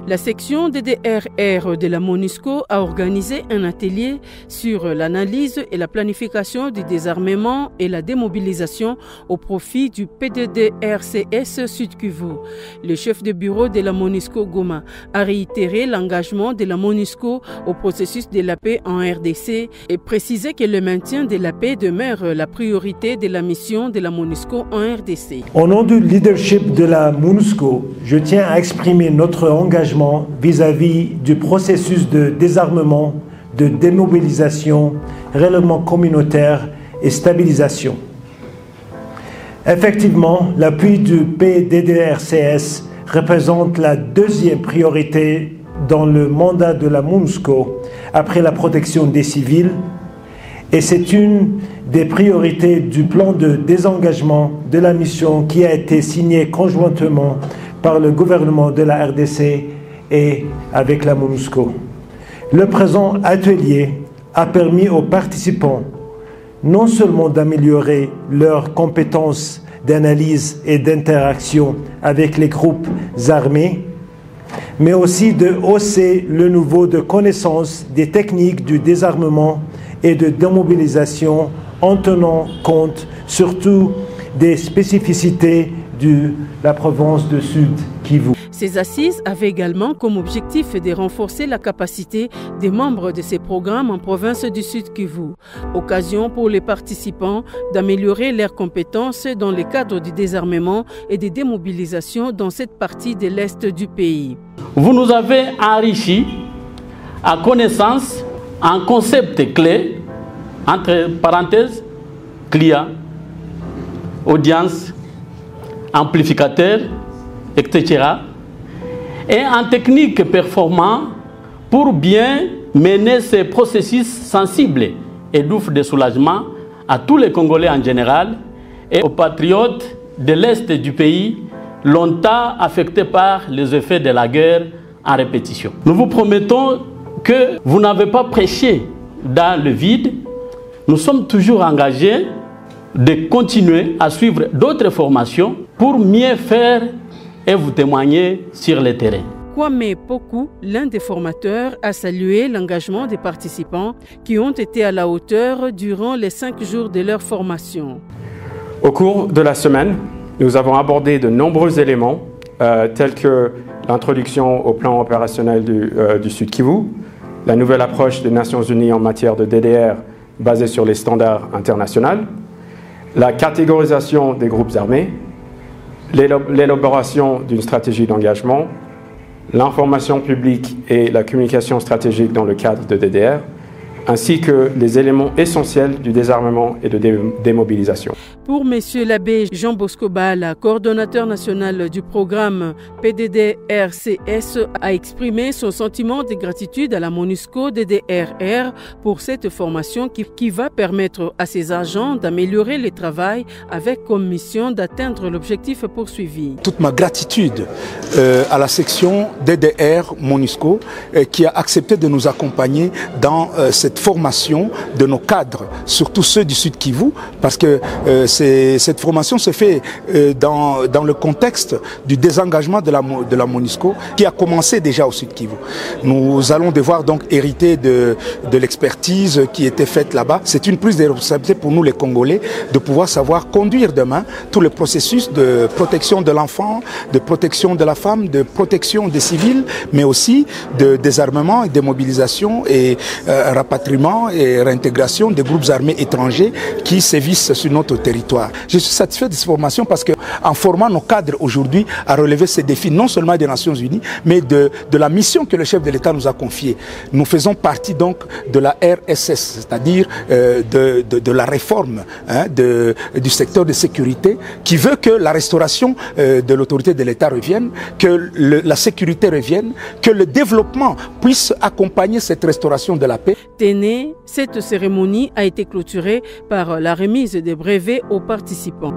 La section DDRR de la MONUSCO a organisé un atelier sur l'analyse et la planification du désarmement et la démobilisation au profit du PDDRCS Sud Kivu. Le chef de bureau de la MONUSCO Goma a réitéré l'engagement de la MONUSCO au processus de la paix en RDC et précisé que le maintien de la paix demeure la priorité de la mission de la MONUSCO en RDC. Au nom du leadership de la MONUSCO, je tiens à exprimer notre engagement vis-à-vis du processus de désarmement, de démobilisation, règlement communautaire et stabilisation. Effectivement, l'appui du PDDRCS représente la deuxième priorité dans le mandat de la MONUSCO après la protection des civils et c'est une des priorités du plan de désengagement de la mission qui a été signé conjointement par le gouvernement de la RDC et avec la MONUSCO. Le présent atelier a permis aux participants non seulement d'améliorer leurs compétences d'analyse et d'interaction avec les groupes armés, mais aussi de hausser le niveau de connaissance des techniques du désarmement et de démobilisation en tenant compte surtout des spécificités de la province de Sud Kivu. Ces assises avaient également comme objectif de renforcer la capacité des membres de ces programmes en province du Sud Kivu. Occasion pour les participants d'améliorer leurs compétences dans le cadre du désarmement et des démobilisations dans cette partie de l'Est du pays. Vous nous avez enrichi à connaissance en concept clé, entre parenthèses, client, audience, amplificateur, etc. et en technique performant pour bien mener ces processus sensibles et d'offre de soulagement à tous les Congolais en général et aux patriotes de l'Est du pays longtemps affectés par les effets de la guerre en répétition. Nous vous promettons que vous n'avez pas prêché dans le vide. Nous sommes toujours engagés de continuer à suivre d'autres formations pour mieux faire et vous témoigner sur le terrain. Kwame Poku, l'un des formateurs, a salué l'engagement des participants qui ont été à la hauteur durant les 5 jours de leur formation. Au cours de la semaine, nous avons abordé de nombreux éléments tels que l'introduction au plan opérationnel du Sud Kivu, la nouvelle approche des Nations Unies en matière de DDR basée sur les standards internationaux, la catégorisation des groupes armés, l'élaboration d'une stratégie d'engagement, l'information publique et la communication stratégique dans le cadre de DDR, ainsi que les éléments essentiels du désarmement et de démobilisation. Pour M. l'abbé Jean Bosco Bala, coordonnateur national du programme PDDRCS, a exprimé son sentiment de gratitude à la MONUSCO DDRR pour cette formation qui va permettre à ses agents d'améliorer le travail avec comme mission d'atteindre l'objectif poursuivi. Toute ma gratitude à la section DDR MONUSCO qui a accepté de nous accompagner dans cette formation de nos cadres, surtout ceux du Sud Kivu, parce que cette formation se fait dans le contexte du désengagement de la MONUSCO qui a commencé déjà au Sud Kivu. Nous allons devoir donc hériter de l'expertise qui était faite là-bas. C'est une prise de responsabilité pour nous les Congolais de pouvoir savoir conduire demain tout le processus de protection de l'enfant, de protection de la femme, de protection des civils, mais aussi de désarmement et démobilisation et rapatriement et réintégration des groupes armés étrangers qui sévissent sur notre territoire. Je suis satisfait de cette formation parce qu'en formant nos cadres aujourd'hui à relever ces défis, non seulement des Nations Unies, mais de la mission que le chef de l'État nous a confiée. Nous faisons partie donc de la RSS, c'est-à-dire de la réforme du secteur de sécurité qui veut que la restauration de l'autorité de l'État revienne, que la sécurité revienne, que le développement puisse accompagner cette restauration de la paix. Cette cérémonie a été clôturée par la remise des brevets aux participants.